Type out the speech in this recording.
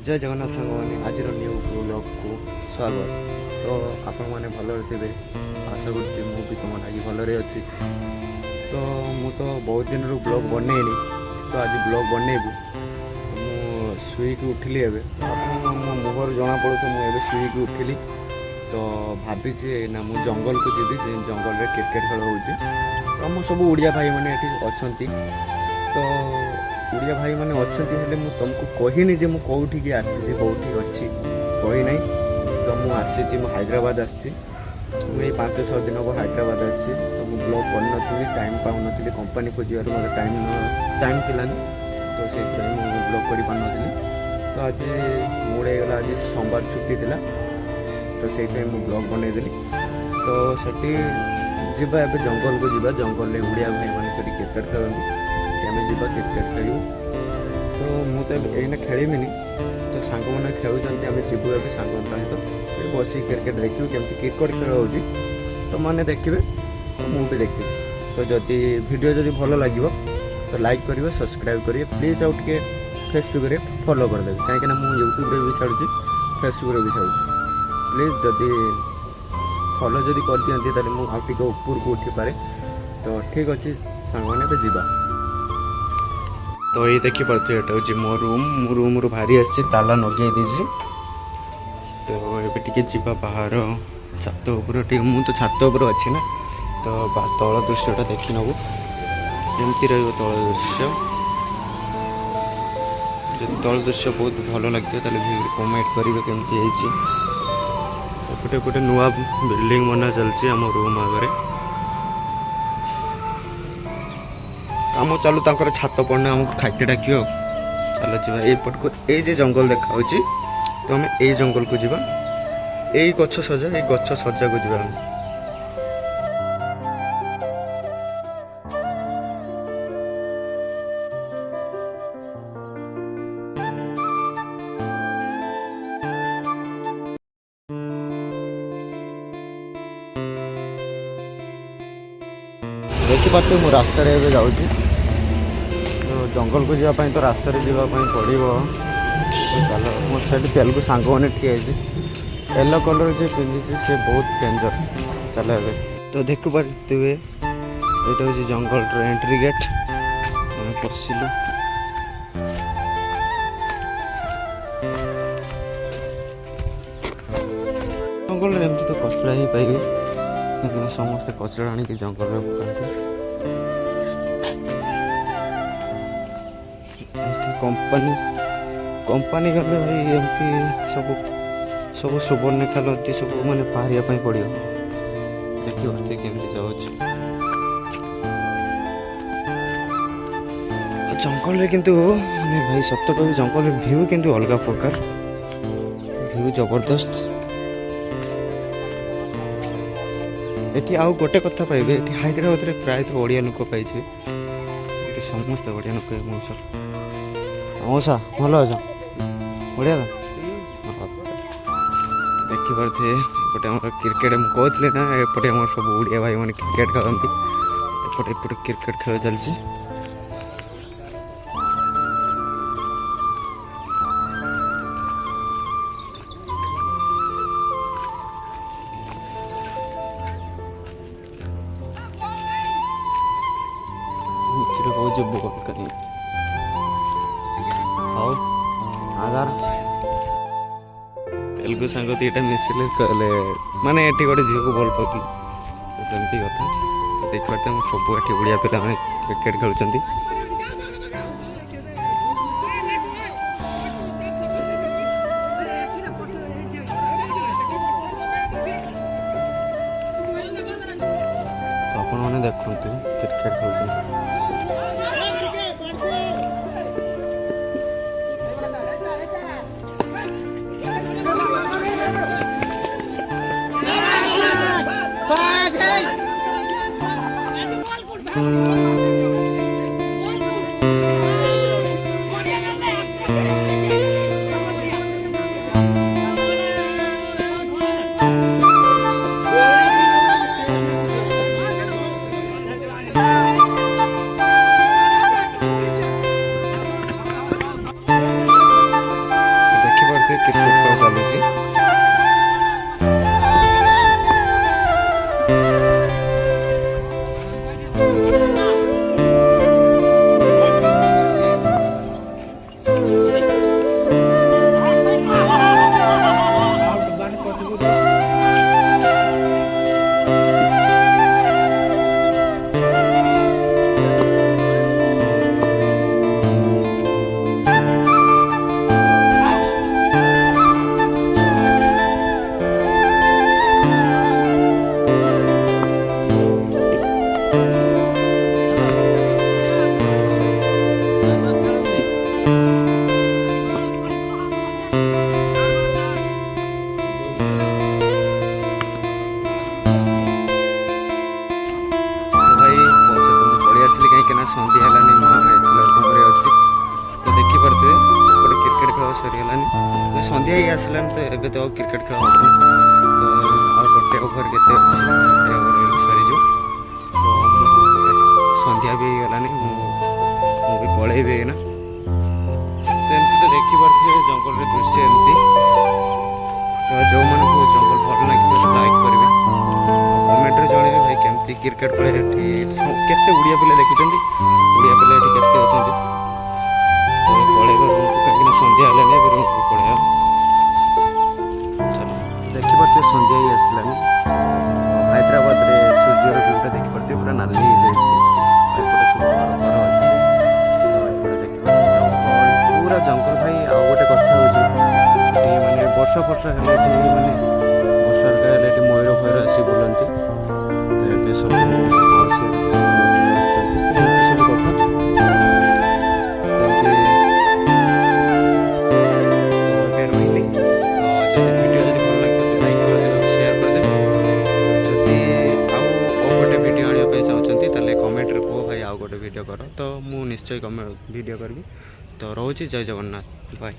जय जगन्नाथ सांग मैंने आज न्यू ब्लॉग को स्वागत। तो आपण मैंने भलरे थे आशा कर तुम लगी भलरे अच्छी। तो मु तो बहुत दिन रू ब्लॉग बनईनी, तो आज ब्लॉग बनईबू। मु शुईकी उठिली एवं मो मुहर जना पड़ू मुझे शुईकी उठिली। तो भावी ना मु जंगल को जी जंगल में क्रिकेट खेल हो आम सब ओडिया भाई मैंने अच्छा। तो ओडिया भाई मैंने अच्छा तुमको कहनी जे मुझे कौटी आसी कौटी अच्छी कही ना। तो मुझे हैदराबाद आसी 5-6 दिन हम हैदराबाद आसी। तो मुझे ब्लॉग कर टाइम पाऊन कंपानी खोजार मतलब टाइम थिलानी। तो से ब्लॉग कर पार नी। तो आज मूड होगा आज सोमवार छुट्टी थी, तो से ब्लॉग बनईदेली। तो सेठी जीवा ए जंगल को जीवा, जंगल में ओडिया भाई मैंने क्रिकेट खेलती आम जा क्रिकेट खेलू। तो मुझे खेलमिनी, तो सांग मैंने खेलुं आम जीवु ए सांग सहित बस क्रिकेट देखिए केमती क्रिकेट खेल हो। तो मैंने देखिए तो मुझे देखिए। तो जदि वीडियो जदि भल लगे तो लाइक करेंगे, सब्सक्राइब करेंगे प्लीज। आउ टे फेसबुक रे फॉलो करदेवे कहीं मुझे यूट्यूब रे भी छाड़ी फेसबुक रे भी छाड़ी। प्लीज जदि फॉलो जदि कर दियंती ताले मु आउ टिके ऊपर को उठी पारे। तो ठीक अच्छे सांग मैंने पे जीवा। तो ये देखी पार्थे एटा हूँ मो रूम रू भारी आसी ताला नगे दीजिए। तो ये टिके जीवा बाहर छात उपर मु तो छात उपर अच्छी ना। तो तल दृश्यटा देखी नबू केमती रही तल दृश्य। जब तल दृश्य बहुत भल लगे कमेंट करेंगे केमती एपटे गोटे नुआ बिल्डिंग बना चलती आम रूम आगे काम चालू तर छात पड़ना आमको खाद्य डाक। चलो जी एपट को ये जंगल देखा तो आम ये जंगल को जीवा, यही गछ सजा ये गछ सजा को जीवा। देखिपे मु रास्ता जाऊँ तो जंगल को जावाई तो रास्ता जावाई पड़ो। तो चलो मोर से तेलुगु सांग मैंने येलो कलर जो पिंधि से बहुत डेंजर। चलो ए तो देखी पारे ये हूँ जंगल एंट्री गेट पशिलु। जंगल एमती तो कचरा ही पाइबे, समस्ते कचरा आनिक जंगल में पकाते। कंपानी गले भाई एमती सब सब सुवर्णरेखा नदी सब माने बाहरिया पड़ो। देखिए केमती जाऊँ जंगल रे किंतु माने भाई सत कह जंगल व्यू किंतु अलग प्रकार व्यू जबरदस्त। एटी आउ गोटे कथा पाइबे एटी हैदराबाद रे प्रायतः ओडिया लोक पाइबे। समस्त ओडिया लोक मौसा मौसा भल अच्छा बढ़िया देखी पारे। एपटे आम क्रिकेट कहते ना एपटे आम सब ओडिया भाई मैंने क्रिकेट खेलती एपटे एपटे क्रिकेट खेल चलती। तेलुगु सांग दीटा मिसिले कहले माने एटी गोटे झील को भल पाऊँ सेमती कथा। देखिए सब एटी ओडिया पिला मैंने क्रिकेट खेलुंट। आपण मैंने देखते क्रिकेट खेलुंट। କ୍ରିକେଟ ଖେଳ ଚାଲିଛି। କାହିଁକିନା ସନ୍ଧ୍ୟା ହେଲାନି, ମୁଁ ଆମେ ଲଡ଼ୁରେ ଅଛି। ତ ଦେଖିପାରୁଥିବେ ଗୋଟେ କ୍ରିକେଟ ଖେଳ ସରିଗଲାନି, ସନ୍ଧ୍ୟା ହେଇ ଆସିଲାନି, ତ ଏବେ ତ ଆଉ କ୍ରିକେଟ ଖେଳ ହେବନି। ତ ଆଉ ଗୋଟେ ଓଭର କେତେ ଅଛି, ଗୋଟେ ଓଭର ସରିଯିବ। ତ ସନ୍ଧ୍ୟା ବି ହେଇଗଲାନି, ମୁଁ ବି ପଳେଇବି ଏଇନା। ତ ଏମିତି ତ ଦେଖିପାରୁଥିବେ ଜଙ୍ଗଲରେ ଦୃଶ୍ୟ ଏମିତି। ତ ଯେଉଁମାନଙ୍କୁ ଜଙ୍ଗଲ ଭଲ ଲାଗିଥିବ ଲାଇକ୍ କରିବେ, କମେଣ୍ଟରେ ଜଣେଇବେ ଭାଇ କେମିତି କ୍ରିକେଟ ଖେଳ ଏଠି କେତେ ଓଡ଼ିଆ ପିଲା ଦେଖୁଛନ୍ତି, ଓଡ଼ିଆ ପିଲା ଏଠି କେତେ ଅଛନ୍ତି। ତ ପଳେଇବା ରୁମକୁ, କାହିଁକିନା ସନ୍ଧ୍ୟା ହେଲାନି, ଏବେ ରୁମକୁ ପଳେଇବା। ଚାଲ, ଦେଖିପାରୁଥିବେ ସନ୍ଧ୍ୟା ହେଇ ଆସିଲାନି। ହାଇଦ୍ରାବାଦରେ ସୂର୍ଯ୍ୟର ଭିଉଟା ଦେଖିପାରୁଥିବେ, ପୁରା ନାଲି ହେଇଯାଇଛି। ଏପଟେ ସବୁ ଘର ଅଛି। ତ ଏପଟେ ଦେଖିପାରୁଥିବେ ଜଙ୍ଗଲ, ପୁରା ଜଙ୍ଗଲ। ଭାଇ ଆଉ ଗୋଟେ କଥା ହେଉଛି, ଏଠି ମାନେ ବର୍ଷା ହେଲେ ଏଠି ମାନେ ବର୍ଷା ହେଲେ ଏଠି ମୟୂର ଫୟୂର ଆସି ବୁଲନ୍ତି। ତ ଏବେ ସବୁ ଭିଡ଼ିଓ କର, ତ ମୁଁ ନିଶ୍ଚୟ ଭିଡ଼ିଓ କରିବି। ତ ରହୁଛି, ଜୟ ଜଗନ୍ନାଥ, ବାଏ।